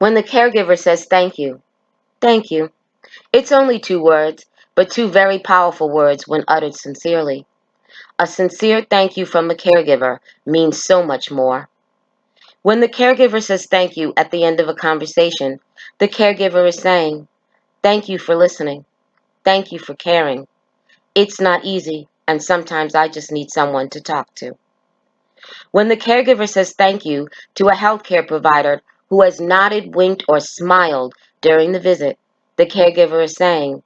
When the caregiver says thank you, it's only 2 words, but 2 very powerful words when uttered sincerely. A sincere thank you from a caregiver means so much more. When the caregiver says thank you at the end of a conversation, the caregiver is saying, thank you for listening. Thank you for caring. It's not easy, and sometimes I just need someone to talk to. When the caregiver says thank you to a healthcare provider who has nodded, winked, or smiled during the visit, the caregiver is saying,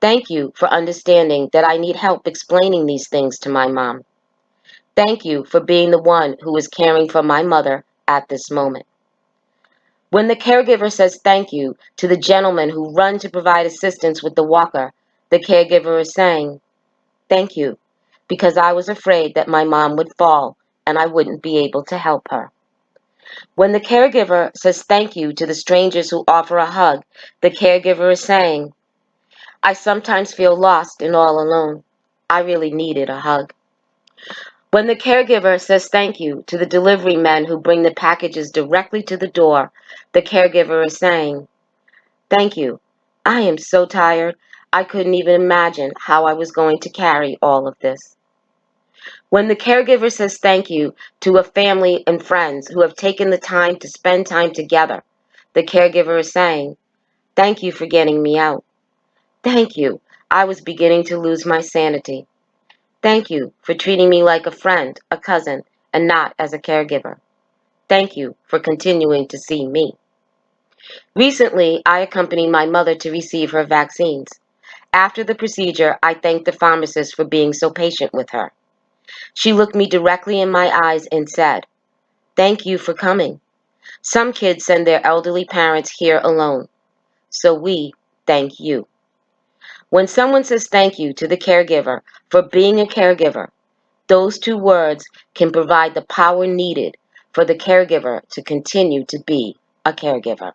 thank you for understanding that I need help explaining these things to my mom. Thank you for being the one who is caring for my mother at this moment. When the caregiver says thank you to the gentleman who ran to provide assistance with the walker, the caregiver is saying, thank you, because I was afraid that my mom would fall and I wouldn't be able to help her. When the caregiver says thank you to the strangers who offer a hug, the caregiver is saying, I sometimes feel lost and all alone. I really needed a hug. When the caregiver says thank you to the delivery men who bring the packages directly to the door, the caregiver is saying, thank you. I am so tired. I couldn't even imagine how I was going to carry all of this. When the caregiver says thank you to a family and friends who have taken the time to spend time together, the caregiver is saying, thank you for getting me out. Thank you. I was beginning to lose my sanity. Thank you for treating me like a friend, a cousin, and not as a caregiver. Thank you for continuing to see me. Recently, I accompanied my mother to receive her vaccines. After the procedure, I thanked the pharmacist for being so patient with her. She looked me directly in my eyes and said, thank you for coming. Some kids send their elderly parents here alone. So we thank you. When someone says thank you to the caregiver for being a caregiver, those 2 words can provide the power needed for the caregiver to continue to be a caregiver.